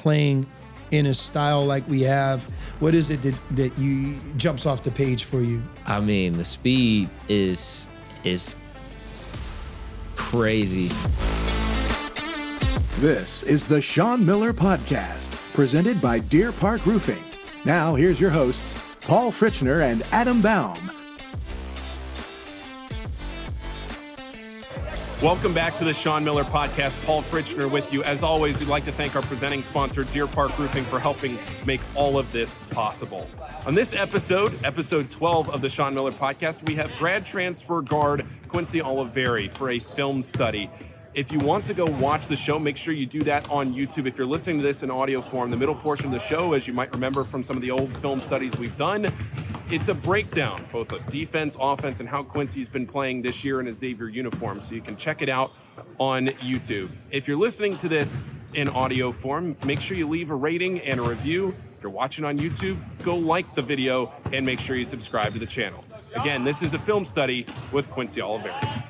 playing in a style like we have? What is it that you jumps off the page for you? I mean, the speed is crazy. This is the Sean Miller Podcast, presented by Deer Park Roofing. Now, here's your hosts, Paul Fritchner and Adam Baum. Welcome back to the Sean Miller Podcast. Paul Fritchner with you. As always, we'd like to thank our presenting sponsor, Deer Park Roofing, for helping make all of this possible. On this episode 12 of the Sean Miller Podcast, we have grad transfer guard Quincy Olivari for a film study. If you want to go watch the show, make sure you do that on YouTube. If you're listening to this in audio form, the middle portion of the show, as you might remember from some of the old film studies we've done, it's a breakdown, both of defense, offense, and how Quincy's been playing this year in a Xavier uniform. So you can check it out on YouTube. If you're listening to this in audio form, make sure you leave a rating and a review. If you're watching on YouTube, go like the video and make sure you subscribe to the channel. Again, this is a film study with Quincy Olivari.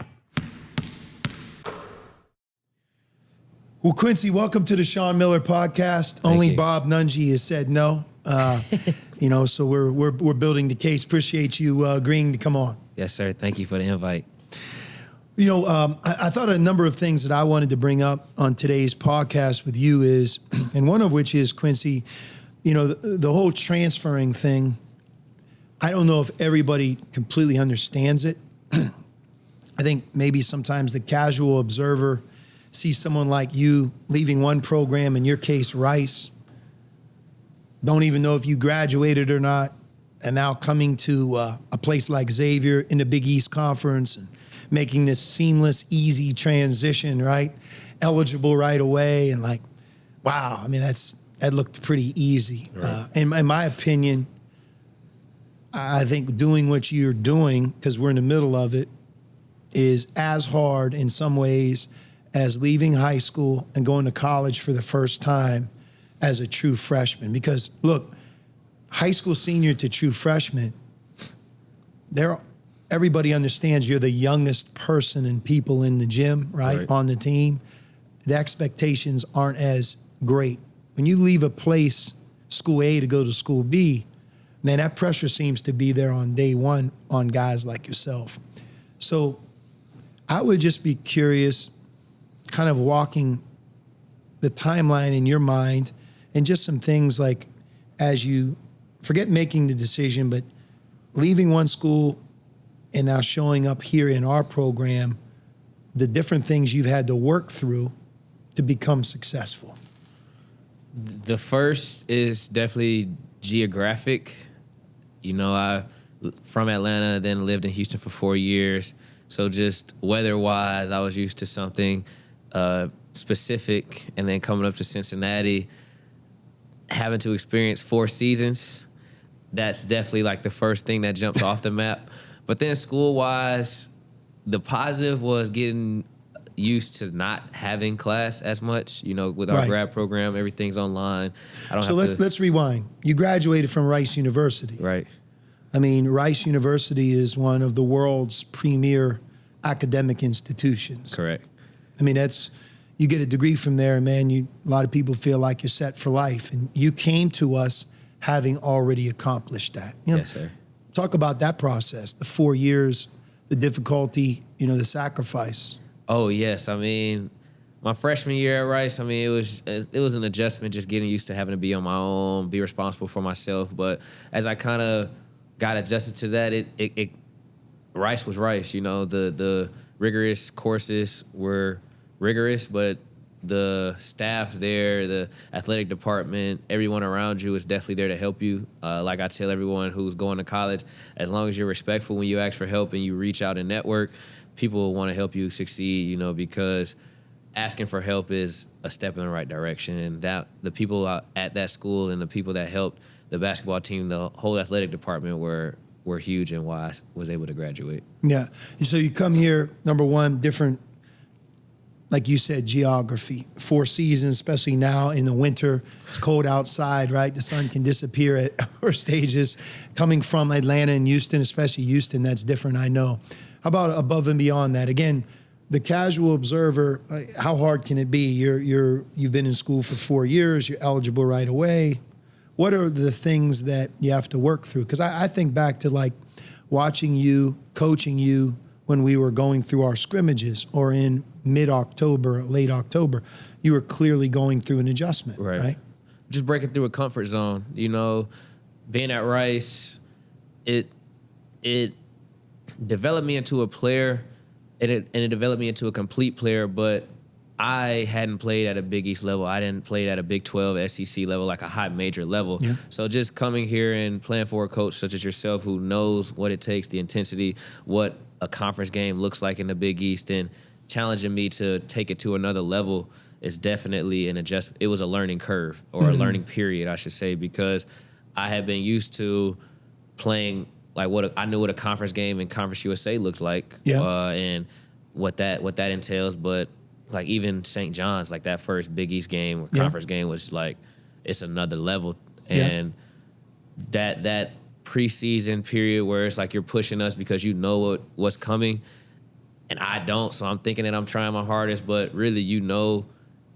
Well, Quincy, welcome to the Sean Miller Podcast. Only Bob Nungy has said no. So we're building the case. Appreciate you agreeing to come on. Yes, sir. Thank you for the invite. I thought a number of things that I wanted to bring up on today's podcast with you is, and one of which is, Quincy, the whole transferring thing. I don't know if everybody completely understands it. I think maybe sometimes the casual observer see someone like you leaving one program, in your case, Rice, don't even know if you graduated or not, and now coming to a place like Xavier in the Big East Conference and making this seamless, easy transition, right? Eligible right away, and like, wow, I mean, that looked pretty easy. Right. In my opinion, I think doing what you're doing, because we're in the middle of it, is as hard in some ways as leaving high school and going to college for the first time as a true freshman. Because look, high school senior to true freshman, everybody understands you're the youngest person and people in the gym, right, on the team. The expectations aren't as great. When you leave a place, school A, to go to school B, man, that pressure seems to be there on day one on guys like yourself. So I would just be curious, kind of walking the timeline in your mind, and just some things like, as you forget making the decision, but leaving one school and now showing up here in our program, the different things you've had to work through to become successful. The first is definitely geographic. I from Atlanta, then lived in Houston for 4 years. So just weather-wise, I was used to something specific, and then coming up to Cincinnati, having to experience 4 seasons, that's definitely like the first thing that jumps off the map. But then school-wise, the positive was getting used to not having class as much. With our grad program, everything's online. Let's rewind. You graduated from Rice University. Right. I mean, Rice University is one of the world's premier academic institutions. Correct. I mean, you get a degree from there, man, a lot of people feel like you're set for life. And you came to us having already accomplished that. Yes, sir. Talk about that process, the 4 years, the difficulty, the sacrifice. Oh, yes. I mean, my freshman year at Rice, I mean, it was an adjustment, just getting used to having to be on my own, be responsible for myself. But as I kind of got adjusted to that, Rice was Rice. The rigorous courses were rigorous, but the staff there, the athletic department, everyone around you is definitely there to help you. Like I tell everyone who's going to college, as long as you're respectful when you ask for help and you reach out and network, people will want to help you succeed, because asking for help is a step in the right direction. And that the people at that school and the people that helped the basketball team, the whole athletic department were huge in why I was able to graduate. Yeah. So you come here, number one, different, like you said, geography. 4 seasons, especially now in the winter. It's cold outside, right? The sun can disappear at our stages. Coming from Atlanta and Houston, especially Houston, that's different, I know. How about above and beyond that? Again, the casual observer, how hard can it be? You've been in school for 4 years. You're eligible right away. What are the things that you have to work through? Because I think back to like watching you, coaching you when we were going through our scrimmages or in mid-October, late October, you were clearly going through an adjustment, right? Just breaking through a comfort zone. You know, being at Rice, it developed me into a player, and it developed me into a complete player, but I hadn't played at a Big East level. I didn't play at a Big 12 SEC level, like a high major level. Yeah. So just coming here and playing for a coach such as yourself who knows what it takes, the intensity, what a conference game looks like in the Big East, and challenging me to take it to another level is definitely an adjustment. It was a learning curve, or a learning period, I should say, because I had been used to playing like I knew what a conference game in Conference USA looked like, and what that entails. But like even St. John's, like that first Big East game or conference game was like, it's another level. And that preseason period where it's like you're pushing us because you know what's coming, and I don't. So I'm thinking that I'm trying my hardest, but really, you know,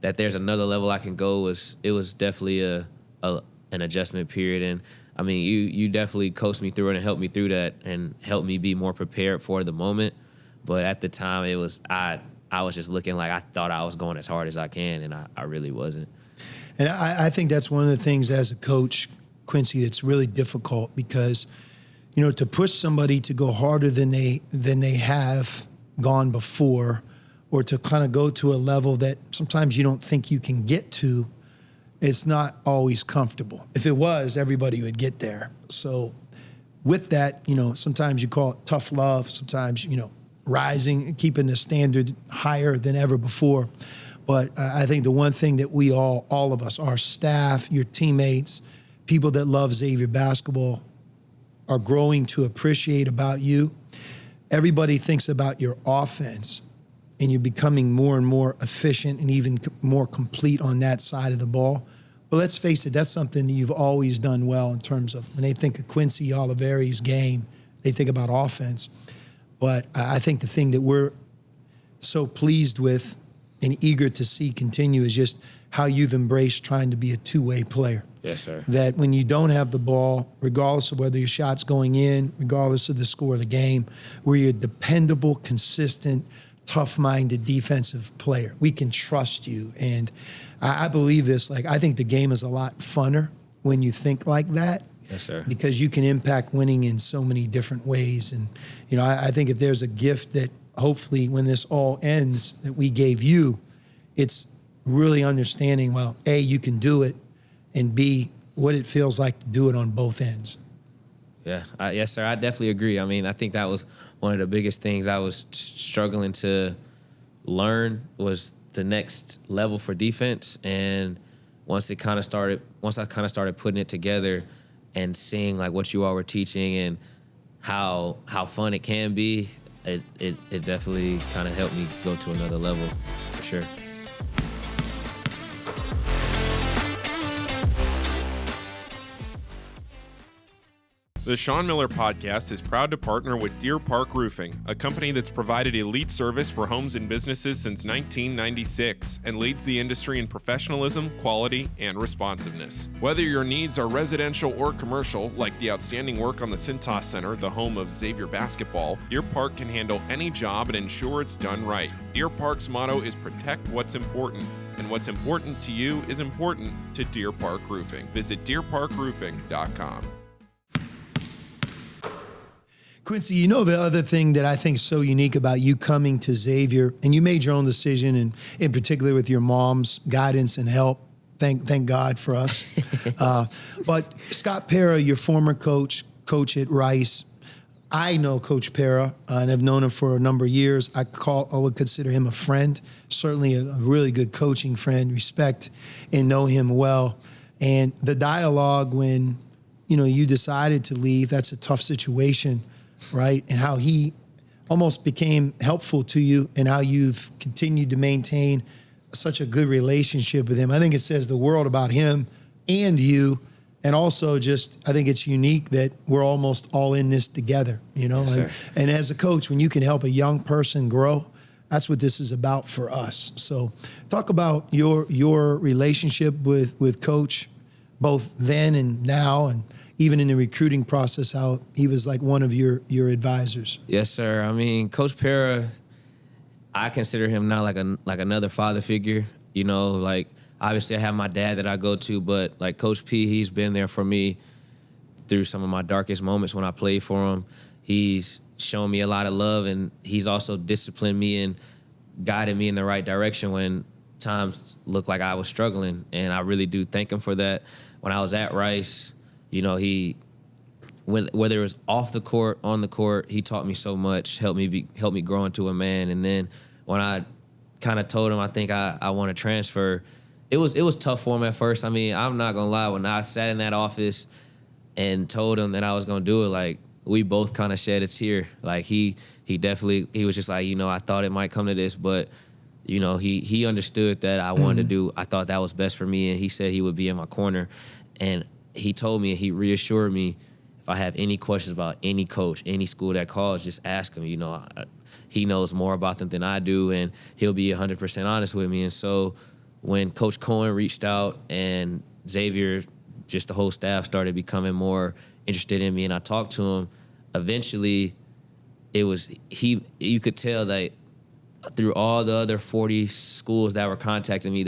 that there's another level I can go. It was definitely an adjustment period. And I mean, you definitely coached me through it and helped me through that and helped me be more prepared for the moment. But at the time, it was I was just looking like I thought I was going as hard as I can, and I really wasn't. And I think that's one of the things as a coach, Quincy, that's really difficult because, you know, to push somebody to go harder than they have gone before, or to kind of go to a level that sometimes you don't think you can get to, it's not always comfortable. If it was, everybody would get there. So with that, you know, sometimes you call it tough love, sometimes, you know, rising, keeping the standard higher than ever before. But I think the one thing that we all of us, our staff, your teammates, people that love Xavier basketball are growing to appreciate about you. Everybody thinks about your offense, and you're becoming more and more efficient and even more complete on that side of the ball. But let's face it, that's something that you've always done well in terms of when they think of Quincy Olivari's game, they think about offense. But I think the thing that we're so pleased with and eager to see continue is just how you've embraced trying to be a two-way player. Yes, sir. That when you don't have the ball, regardless of whether your shot's going in, regardless of the score of the game, where you're a dependable, consistent, tough-minded defensive player. We can trust you. And I believe this. Like, I think the game is a lot funner when you think like that. Yes, sir. Because you can impact winning in so many different ways. And, you know, I think if there's a gift that hopefully when this all ends that we gave you, it's really understanding, well, A, you can do it, and B, what it feels like to do it on both ends. Yeah, yes, sir. I definitely agree. I mean, I think that was one of the biggest things I was struggling to learn was the next level for defense. And once I kind of started putting it together and seeing like what you all were teaching and how fun it can be, it definitely kind of helped me go to another level for sure. The Sean Miller Podcast is proud to partner with Deer Park Roofing, a company that's provided elite service for homes and businesses since 1996 and leads the industry in professionalism, quality, and responsiveness. Whether your needs are residential or commercial, like the outstanding work on the Cintas Center, the home of Xavier basketball, Deer Park can handle any job and ensure it's done right. Deer Park's motto is protect what's important, and what's important to you is important to Deer Park Roofing. Visit deerparkroofing.com. Quincy, you know the other thing that I think is so unique about you coming to Xavier, and you made your own decision, and in particular with your mom's guidance and help. Thank God for us. But Scott Pera, your former coach at Rice, I know Coach Pera, and I've known him for a number of years. I would consider him a friend, certainly a really good coaching friend, respect and know him well. And the dialogue when, you know, you decided to leave, that's a tough situation, right? And how he almost became helpful to you and how you've continued to maintain such a good relationship with him. I think it says the world about him and you. And also just, I think it's unique that we're almost all in this together, you know? Yes, and as a coach, when you can help a young person grow, That's what this is about for us. So talk about your relationship with Coach, both then and now, and even in the recruiting process, how he was like one of your advisors. Yes, sir. I mean, Coach Pera, I consider him now like another father figure. You know, like obviously I have my dad that I go to, but like Coach P, he's been there for me through some of my darkest moments when I played for him. He's shown me a lot of love, and he's also disciplined me and guided me in the right direction when times looked like I was struggling. And I really do thank him for that. When I was at Rice, you know, whether it was off the court, on the court, he taught me so much, helped me grow into a man. And then when I kind of told him I think I want to transfer, it was tough for him at first. I mean, I'm not gonna lie, when I sat in that office and told him that I was gonna do it, like, we both kind of shed a tear. Like he was just like, you know, I thought it might come to this, but you know, he understood that I wanted to do, I thought that was best for me, and he said he would be in my corner. And he told me, he reassured me, if I have any questions about any coach, any school that calls, just ask him. You know, he knows more about them than I do, and he'll be 100% honest with me. And so when Coach Cohen reached out and Xavier, just the whole staff started becoming more interested in me, and I talked to him, eventually you could tell that through all the other 40 schools that were contacting me,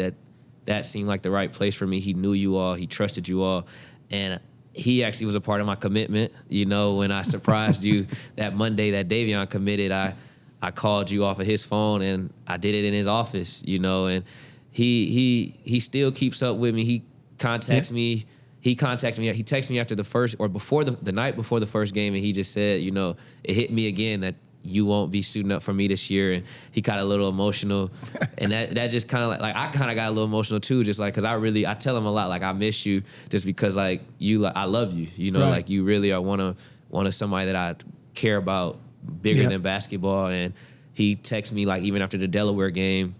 that seemed like the right place for me. He knew you all, he trusted you all, and he actually was a part of my commitment. You know, when I surprised you that Monday that Davion committed, I called you off of his phone, and I did it in his office, you know, and he still keeps up with me. He contacts me. He contacted me. He texted me after the first, or before the night before the first game, and he just said, you know, it hit me again that you won't be suiting up for me this year. And he got a little emotional, and that just kind of like I kind of got a little emotional too, just like, because I tell him a lot, like, I miss you, just because like you, like, I love you, you know, right. Like you really are one of somebody that I care about bigger than basketball. And he texted me like even after the Delaware game,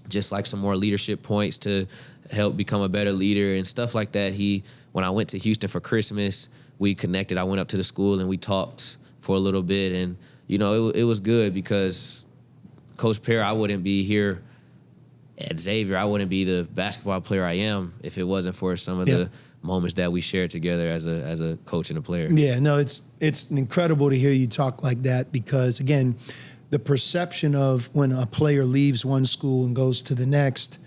just like some more leadership points to help become a better leader and stuff like that. When I went to Houston for Christmas, we connected. I went up to the school and we talked for a little bit, and you know, it was good because Coach Pera, I wouldn't be here at Xavier. I wouldn't be the basketball player I am if it wasn't for some of the moments that we shared together as a coach and a player. Yeah, no, it's incredible to hear you talk like that, because again, the perception of when a player leaves one school and goes to the next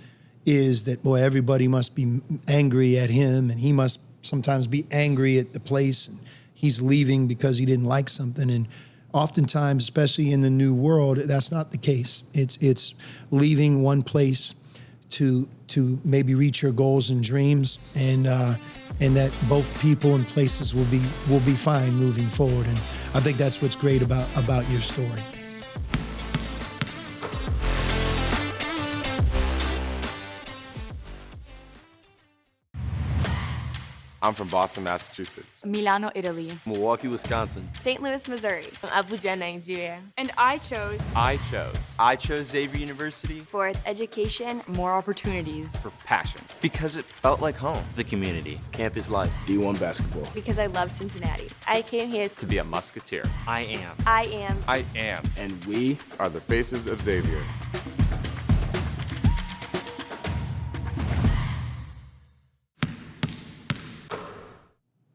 is that, boy, everybody must be angry at him, and he must sometimes be angry at the place, and he's leaving because he didn't like something. And oftentimes, especially in the new world, that's not the case. It's leaving one place to maybe reach your goals and dreams, and that both people and places will be fine moving forward. And I think that's what's great about your story. I'm from Boston, Massachusetts. Milano, Italy. Milwaukee, Wisconsin. St. Louis, Missouri. Abuja, Nigeria. And I chose Xavier University for its education, more opportunities. For passion. Because it felt like home. The community. Campus life. D1 basketball. Because I love Cincinnati. I came here to be a Musketeer. I am. I am. And we are the faces of Xavier.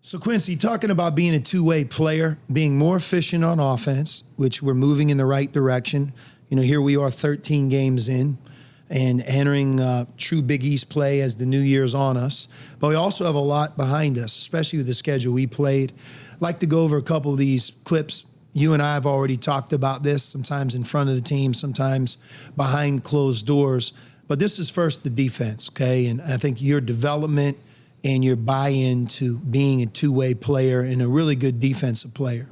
So Quincy, talking about being a two-way player, being more efficient on offense, which we're moving in the right direction. You know, here we are 13 games in and entering true Big East play as the new year's on us. But we also have a lot behind us, especially with the schedule we played. I'd like to go over a couple of these clips. You and I have already talked about this, sometimes in front of the team, sometimes behind closed doors. But this is first the defense, okay? And I think your development and your buy-in to being a two-way player and a really good defensive player.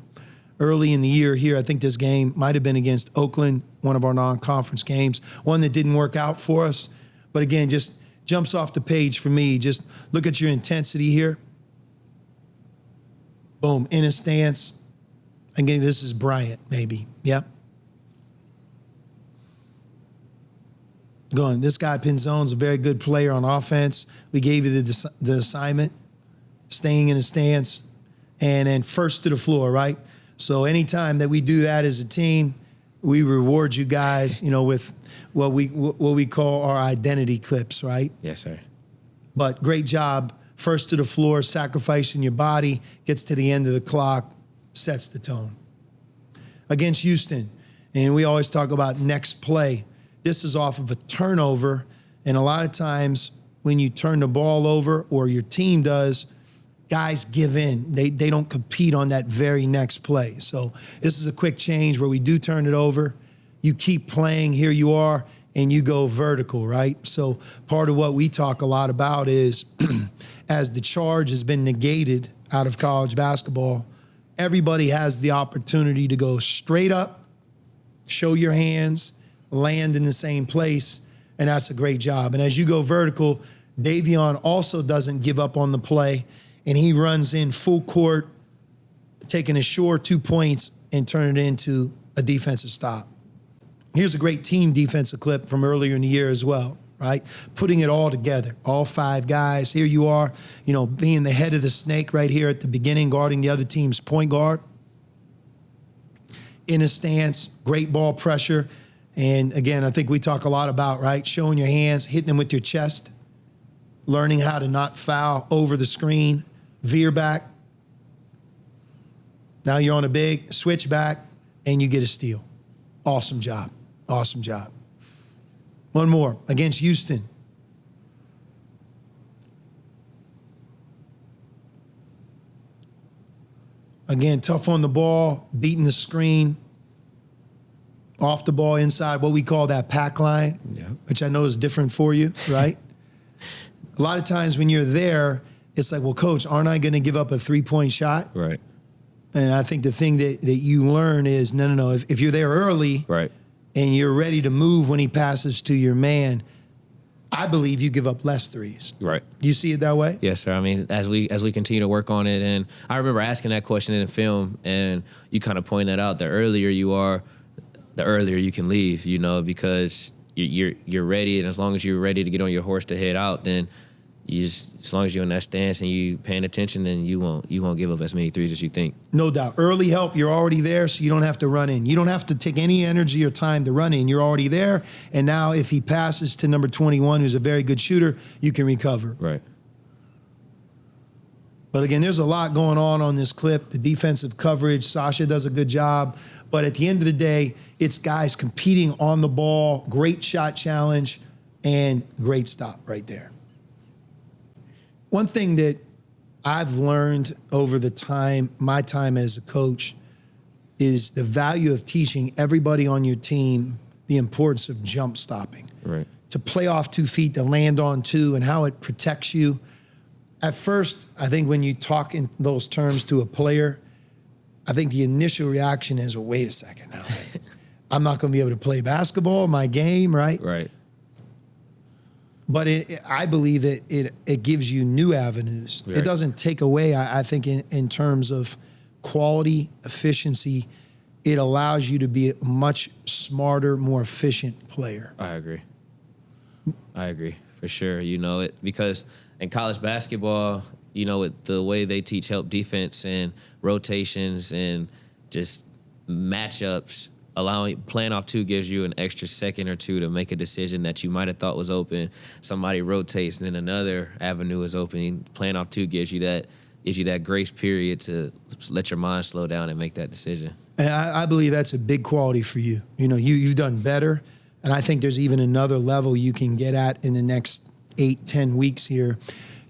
Early in the year here, I think this game might have been against Oakland, one of our non-conference games, one that didn't work out for us. But again, just jumps off the page for me. Just look at your intensity here. Boom, in a stance. Again, this is Bryant, maybe. Yep. Going, this guy Pinzone's a very good player on offense. We gave you the assignment, staying in a stance, and then first to the floor, right? So anytime that we do that as a team, we reward you guys, with what we call our identity clips, right? Yes, sir. But great job. First to the floor, sacrificing your body, gets to the end of the clock, sets the tone. Against Houston, and we always talk about next play. This is off of a turnover, and a lot of times when you turn the ball over or your team does, guys give in. They don't compete on that very next play. So this is a quick change where we do turn it over. You keep playing, here you are, and you go vertical, right? So part of what we talk a lot about is as the charge has been negated out of college basketball, everybody has the opportunity to go straight up, show your hands, land in the same place, and that's a great job. And as you go vertical, Davion also doesn't give up on the play, and he runs in full court, taking a short 2 points and turn it into a defensive stop. Here's a great team defensive clip from earlier in the year as well, right? Putting it all together, all 5 guys. Here you are, being the head of the snake right here at the beginning, guarding the other team's point guard. In a stance, great ball pressure. And again, I think we talk a lot about, right, showing your hands, hitting them with your chest, learning how to not foul over the screen, veer back. Now you're on a big switch back, and you get a steal. Awesome job. Awesome job. One more against Houston. Again, tough on the ball, beating the screen, off the ball inside, what we call that pack line, which I know is different for you, right? A lot of times when you're there, it's like, well, coach, aren't I going to give up a 3-point shot? Right. And I think the thing that you learn is, no. If you're there early, right, and you're ready to move when he passes to your man, I believe you give up less threes. Right. Do you see it that way? Yes, sir. I mean, as we continue to work on it, and I remember asking that question in the film, and you kind of point that out. The earlier you are, the earlier you can leave. Because you're ready, and as long as you're ready to get on your horse to head out, then as long as you're in that stance and you paying attention, then you won't give up as many threes as you think. No doubt. Early help, you're already there, so you don't have to run in. You don't have to take any energy or time to run in. You're already there, and now if he passes to number 21, who's a very good shooter, you can recover. Right. But again, there's a lot going on this clip. The defensive coverage, Sasha does a good job. But at the end of the day, it's guys competing on the ball, great shot challenge, and great stop right there. One thing that I've learned over my time as a coach, is the value of teaching everybody on your team the importance of jump stopping. Right. To play off 2 feet, to land on 2, and how it protects you. At first, I think when you talk in those terms to a player, I think the initial reaction is, well, wait a second now. I'm not going to be able to play basketball, my game, right? Right. But I believe that it gives you new avenues. Right. It doesn't take away, I think, in terms of quality, efficiency. It allows you to be a much smarter, more efficient player. I agree for sure. Because in college basketball, with the way they teach help defense and rotations and just matchups, playing off 2 gives you an extra second or 2 to make a decision that you might have thought was open. Somebody rotates, and then another avenue is open. Playing off 2 gives you that grace period to let your mind slow down and make that decision. And I believe that's a big quality for you. You've done better, and I think there's even another level you can get at in the next 8-10 weeks here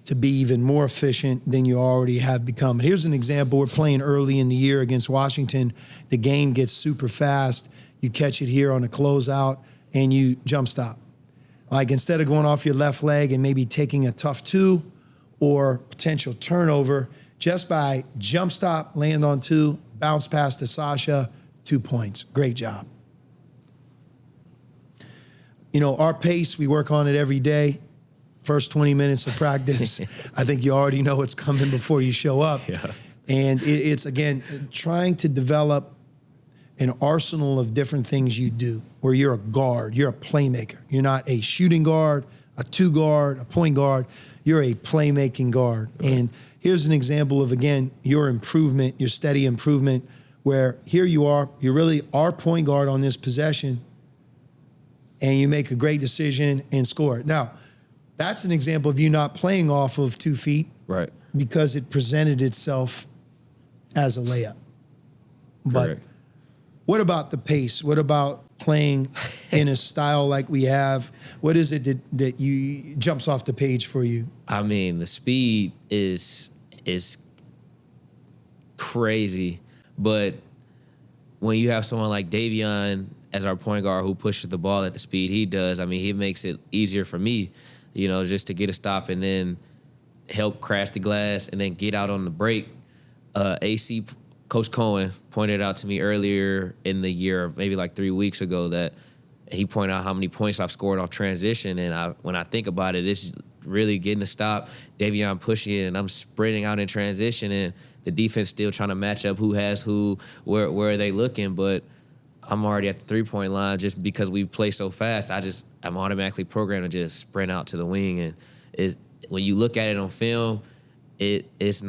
to be even more efficient than you already have become. Here's an example. We're playing early in the year against Washington. The game gets super fast. You catch it here on a closeout, and you jump stop. Like, instead of going off your left leg and maybe taking a tough 2 or potential turnover, just by jump stop, land on 2, bounce pass to Sasha, 2 points. Great job. Our pace, we work on it every day. First 20 minutes of practice, I think you already know what's coming before you show up. Yeah. And it's, again, trying to develop an arsenal of different things you do, where you're a guard, you're a playmaker. You're not a shooting guard, a 2 guard, a point guard. You're a playmaking guard. Right. And here's an example of, again, your improvement, your steady improvement where here you are, you're really our point guard on this possession, and you make a great decision and score. Now, that's an example of you not playing off of 2 feet, Right. because it presented itself as a layup. But Correct. what about the pace? What about playing in a style like we have? What is it that you jumps off the page for you? I mean, the speed is crazy, but when you have someone like Davion as our point guard who pushes the ball at the speed he does, I mean, he makes it easier for me, just to get a stop and then help crash the glass and then get out on the break. AC Coach Cohen pointed out to me earlier in the year, maybe like 3 weeks ago, that he pointed out how many points I've scored off transition. And when I think about it, it's really getting the stop, Davion pushing it, and I'm sprinting out in transition, and the defense still trying to match up who has who, where are they looking. But I'm already at the three-point line just because we play so fast. I'm automatically programmed to just sprint out to the wing. And when you look at it on film, it's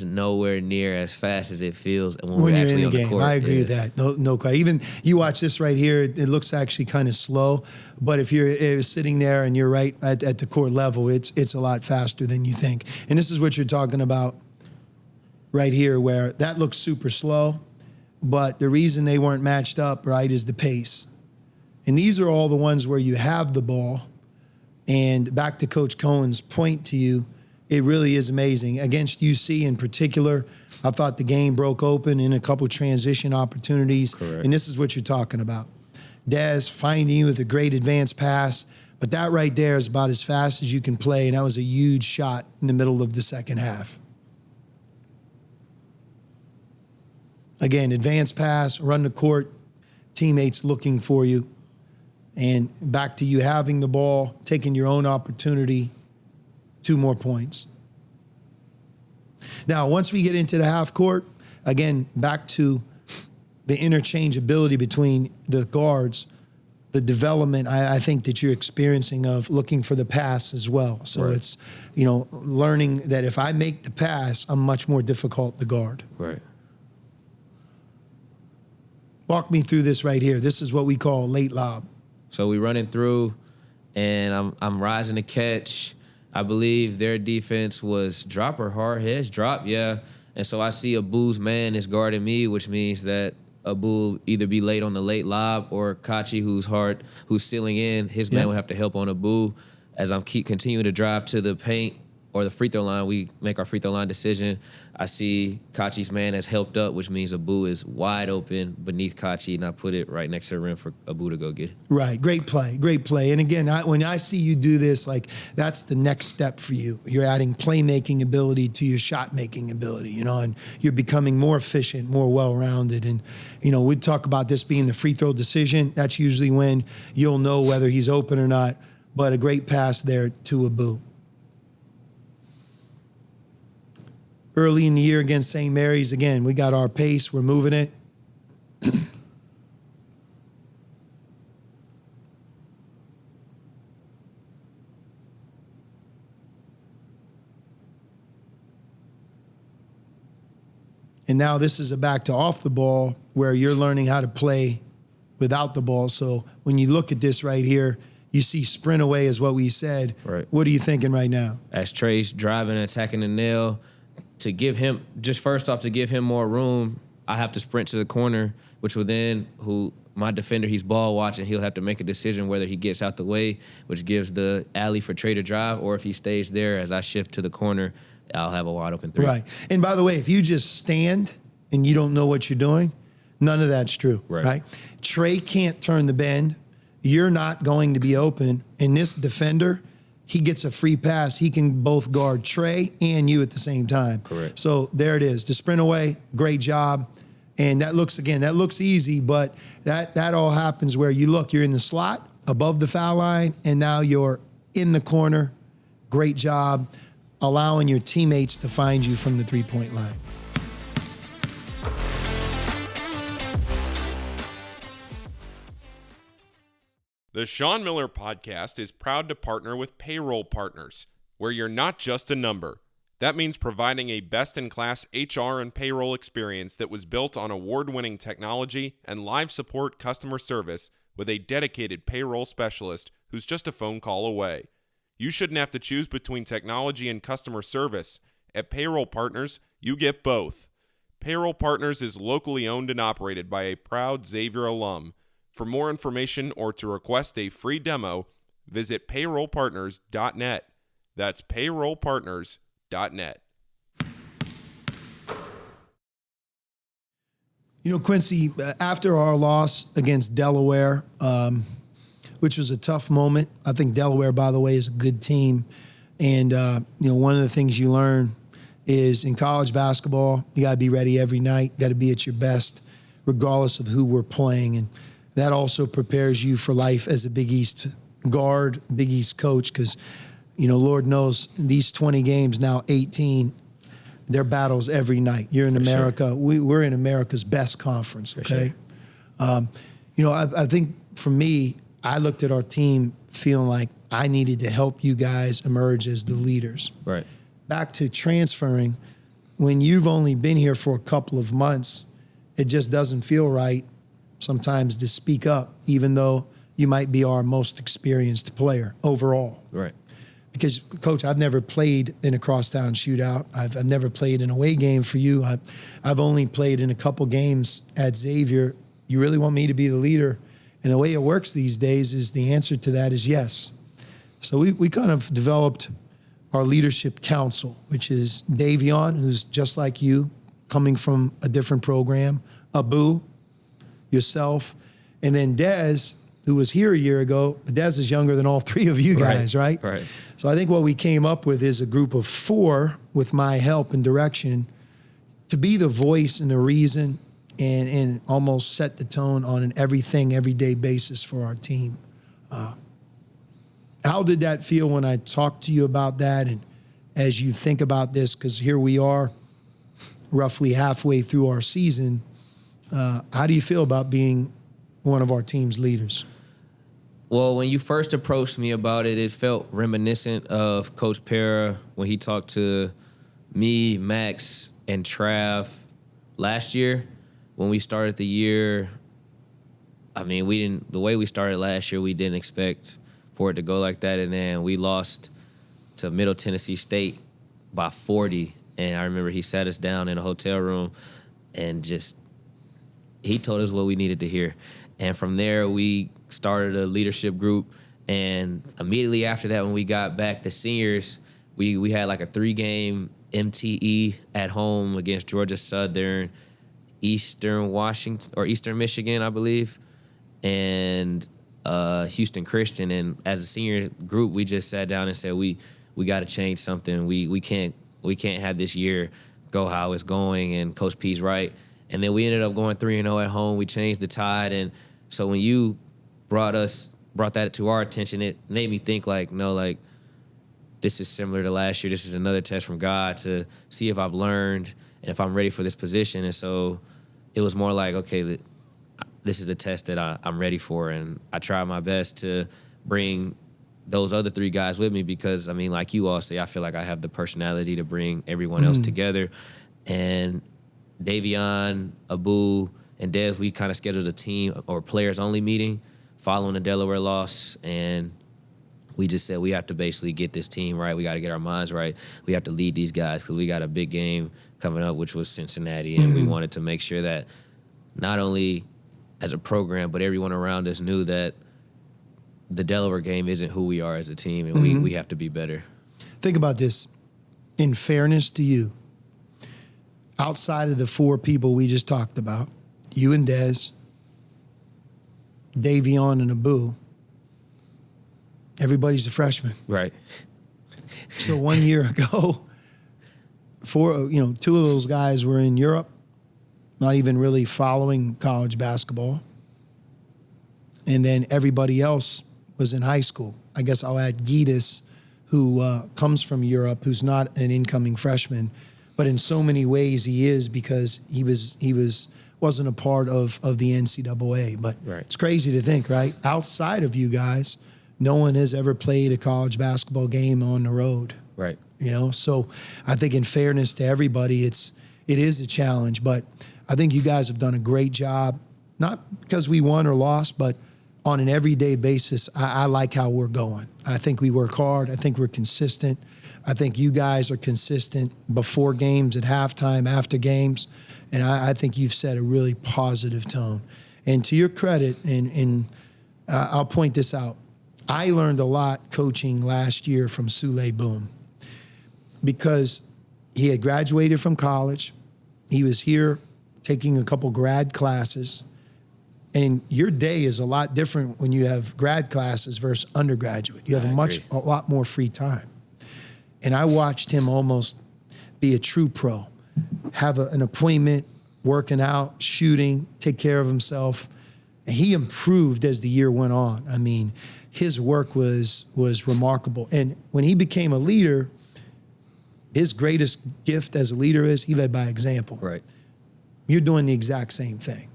nowhere near as fast as it feels when we're When you're actually in on the the game. court. I agree with that. No question. Even you watch this right here, it looks actually kind of slow, but if you're sitting there and you're right at the court level, it's a lot faster than you think. And this is what you're talking about right here, where that looks super slow, but the reason they weren't matched up, right, is the pace. And these are all the ones where you have the ball. And back to Coach Cohen's point to you, it really is amazing. Against UC in particular, I thought the game broke open in a couple transition opportunities. Correct. And this is what you're talking about. Dez finding you with a great advanced pass, but that right there is about as fast as you can play, and that was a huge shot in the middle of the second half. Again, advanced pass, run the court, teammates looking for you, and back to you having the ball, taking your own opportunity, 2 more points. Now, once we get into the half court, again, back to the interchangeability between the guards, the development I think that you're experiencing of looking for the pass as well. So Right. it's, learning that if I make the pass, I'm much more difficult to guard. Right. Walk me through this right here. This is what we call late lob. So we running through, and I'm rising to catch. I believe their defense was drop or hard heads. Drop, yeah. And so I see Abu's man is guarding me, which means that Abu either be late on the late lob, or Kachi, who's sealing in, his man will have to help on Abu. As I'm continuing to drive to the paint or the free throw line, we make our free throw line decision. I see Kachi's man has helped up, which means Abu is wide open beneath Kachi, and I put it right next to the rim for Abu to go get it. Right, great play. And again, when I see you do this, like that's the next step for you. You're adding playmaking ability to your shot-making ability, and you're becoming more efficient, more well-rounded. And, we talk about this being the free throw decision. That's usually when you'll know whether he's open or not, but a great pass there to Abu. Early in the year against St. Mary's, again, we got our pace, we're moving it. And now this is a back to off the ball where you're learning how to play without the ball. So when you look at this right here, you see sprint away is what we said. Right. What are you thinking right now? As Trey's driving and attacking the nail, to give him more room, I have to sprint to the corner, which will then, my defender, he's ball watching, he'll have to make a decision whether he gets out the way, which gives the alley for Trey to drive, or if he stays there as I shift to the corner, I'll have a wide open three. Right. And by the way, if you just stand and you don't know what you're doing, none of that's true. Right? Trey can't turn the bend. You're not going to be open. And this defender, he gets a free pass. He can both guard Trey and you at the same time. Correct. So there it is. The sprint away, great job. And that looks easy, but that all happens where you're in the slot above the foul line, and now you're in the corner. Great job allowing your teammates to find you from the three-point line. The Sean Miller Podcast is proud to partner with Payroll Partners, where you're not just a number, That means providing a best-in-class HR and payroll experience that was built on award-winning technology and live support customer service with a dedicated payroll specialist who's just a phone call away. You shouldn't have to choose between technology and customer service. At Payroll Partners, you get both. Payroll Partners is locally owned and operated by a proud Xavier alum. For more information or to request a free demo, visit payrollpartners.net. That's payrollpartners.net. You know, Quincy, after our loss against Delaware, which was a tough moment, I think Delaware, by the way, is a good team. And, you know, one of the things you learn is in college basketball, you got to be ready every night, got to be at your best, regardless of who we're playing. And that also prepares you for life as a Big East guard, Big East coach, because, you know, Lord knows these 20 games, now 18, they're battles every night. You're in America. Sure. We're in America's best conference, okay? Sure. You know, I think for me, I looked at our team feeling like I needed to help you guys emerge as the leaders. Right. Back to transferring, when you've only been here for a couple of months, it just doesn't feel right sometimes to speak up, even though you might be our most experienced player overall. Right. Because, Coach, I've never played in a crosstown shootout. I've never played an away game for you. I've only played in a couple games at Xavier. You really want me to be the leader? And the way it works these days is the answer to that is yes. So we kind of developed our leadership council, which is Davion, who's just like you, coming from a different program, Abu, yourself, and then Dez, who was here a year ago, but Dez is younger than all three of you guys, right? Right. So I think what we came up with is a group of 4 with my help and direction to be the voice and the reason and almost set the tone on an everyday basis for our team. How did that feel when I talked to you about that? And as you think about this, because here we are roughly halfway through our season, how do you feel about being one of our team's leaders? Well, when you first approached me about it, it felt reminiscent of Coach Pera when he talked to me, Max, and Trav last year. When we started the year, I mean, the way we started last year, we didn't expect for it to go like that. And then we lost to Middle Tennessee State by 40. And I remember he sat us down in a hotel room and he told us what we needed to hear. And from there, we started a leadership group. And immediately after that, when we got back, the seniors, we had like a 3-game MTE at home against Georgia Southern, Eastern Michigan, I believe, and Houston Christian. And as a senior group, we just sat down and said, we got to change something. We can't have this year go how it's going. And Coach P's right. And then we ended up going 3-0 at home. We changed the tide. And so when you brought that to our attention, it made me think this is similar to last year. This is another test from God to see if I've learned and if I'm ready for this position. And so it was more like, okay, this is a test that I'm ready for. And I tried my best to bring those other 3 guys with me because, I mean, like you all say, I feel like I have the personality to bring everyone else together. And Davion, Abu, and Dez, we kind of scheduled a team or players-only meeting following the Delaware loss, and we just said we have to basically get this team right. We got to get our minds right. We have to lead these guys because we got a big game coming up, which was Cincinnati, and we wanted to make sure that not only as a program, but everyone around us knew that the Delaware game isn't who we are as a team, and we have to be better. Think about this. In fairness to you, outside of the 4 people we just talked about, you and Dez, Davion and Abu, everybody's a freshman. Right. So 1 year ago, 2 of those guys were in Europe, not even really following college basketball. And then everybody else was in high school. I guess I'll add Gitas, who comes from Europe, who's not an incoming freshman, but in so many ways he is because he wasn't a part of the NCAA. But It's crazy to think, right? Outside of you guys, no one has ever played a college basketball game on the road. Right. So I think in fairness to everybody, it is a challenge, but I think you guys have done a great job, not because we won or lost, but on an everyday basis. I like how we're going. I think we work hard. I think we're consistent. I think you guys are consistent before games, at halftime, after games, and I think you've set a really positive tone. And to your credit, and I'll point this out, I learned a lot coaching last year from Sule Boom, because he had graduated from college. He was here taking a couple grad classes. And your day is a lot different when you have grad classes versus undergraduate. You have a lot more free time. And I watched him almost be a true pro, have an appointment, working out, shooting, take care of himself. And he improved as the year went on. I mean, his work was remarkable. And when he became a leader, his greatest gift as a leader is he led by example. Right. You're doing the exact same thing.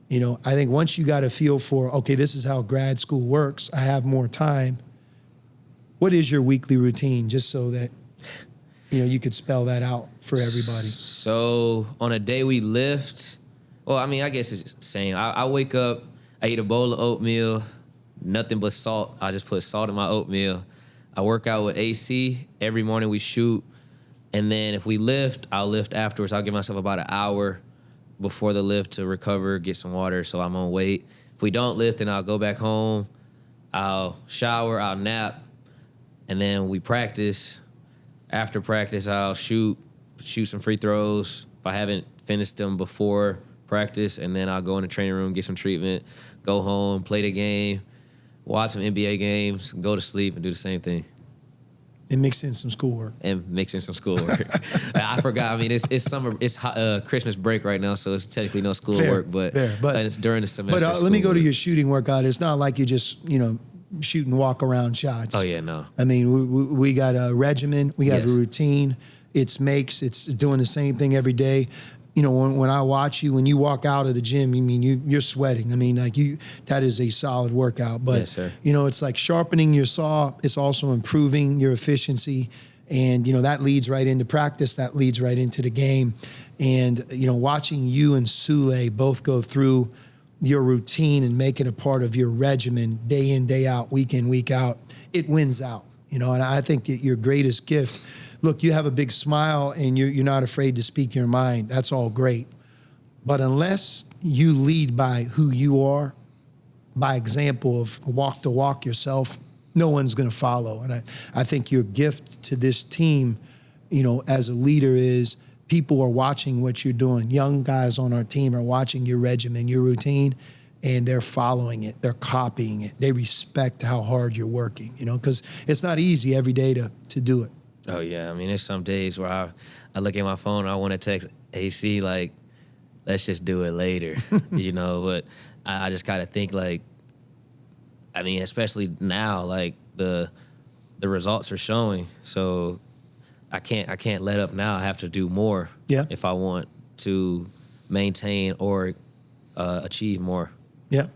I think once you got a feel for, okay, this is how grad school works, I have more time. What is your weekly routine, just so that, you could spell that out for everybody? So on a day we lift, well, I mean, I guess it's the same. I wake up, I eat a bowl of oatmeal, nothing but salt. I just put salt in my oatmeal. I work out with AC. Every morning we shoot. And then if we lift, I'll lift afterwards. I'll give myself about an hour before the lift to recover, get some water so I'm on weight. If we don't lift, then I'll go back home. I'll shower, I'll nap, and then we practice. After practice, I'll shoot some free throws if I haven't finished them before practice, and then I'll go in the training room, get some treatment, go home, play the game, watch some NBA games, go to sleep, and do the same thing. And mix in some schoolwork. I forgot. I mean, it's summer. It's Christmas break right now, so it's technically no schoolwork. But it's during the semester. But let me go to your shooting workout. It's not like you just shoot and walk around shots. Oh yeah, no. I mean, we got a regimen. We have a routine. It's doing the same thing every day. When I watch you, when you walk out of the gym, you're sweating. I mean, that is a solid workout. But, yes, sir. It's like sharpening your saw. It's also improving your efficiency. And, that leads right into practice. That leads right into the game. And, watching you and Sule both go through your routine and make it a part of your regimen day in, day out, week in, week out, it wins out. And I think that your greatest gift, look, you have a big smile and you're not afraid to speak your mind. That's all great. But unless you lead by who you are, by example of walk to walk yourself, no one's going to follow. And I think your gift to this team, as a leader is people are watching what you're doing. Young guys on our team are watching your regimen, your routine, and they're following it. They're copying it. They respect how hard you're working, because it's not easy every day to do it. Oh, yeah. I mean, there's some days where I look at my phone and I want to text AC, like, let's just do it later, But I just got to think, especially now, the results are showing. So I can't let up now. I have to do more if I want to maintain or achieve more. Yeah.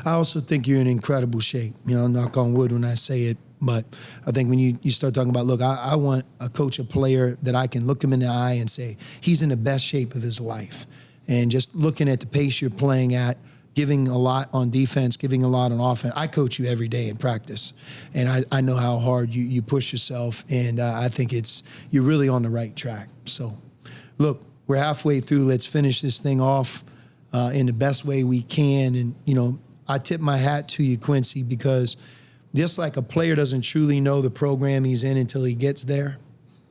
I also think you're in incredible shape. Knock on wood when I say it. But I think when you start talking about, look, I want a coach, a player that I can look him in the eye and say, he's in the best shape of his life. And just looking at the pace you're playing at, giving a lot on defense, giving a lot on offense. I coach you every day in practice. And I know how hard you push yourself. And I think you're really on the right track. So, look, we're halfway through. Let's finish this thing off in the best way we can. And, I tip my hat to you, Quincy, because just like a player doesn't truly know the program he's in until he gets there.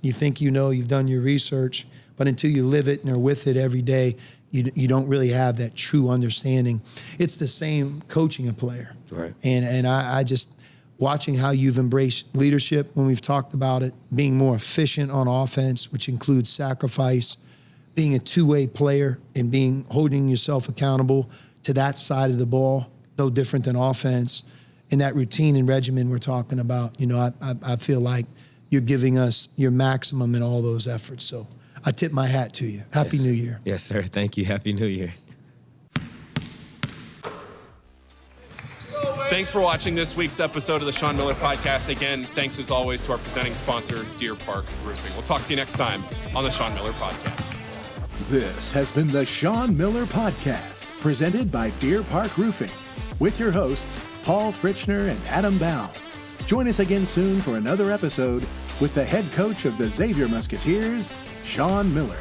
You think you've done your research, but until you live it and are with it every day, you don't really have that true understanding. It's the same coaching a player. Right. And I just, watching how you've embraced leadership when we've talked about it, being more efficient on offense, which includes sacrifice, being a two-way player and holding yourself accountable to that side of the ball, no different than offense. In that routine and regimen we're talking about, I feel like you're giving us your maximum in all those efforts. So I tip my hat to you. Happy New Year. Yes, sir. Thank you. Happy New Year. Thanks for watching this week's episode of the Sean Miller Podcast. Again, thanks as always to our presenting sponsor, Deer Park Roofing. We'll talk to you next time on the Sean Miller Podcast. This has been the Sean Miller Podcast, presented by Deer Park Roofing, with your hosts, Paul Fritchner and Adam Bound. Join us again soon for another episode with the head coach of the Xavier Musketeers, Sean Miller.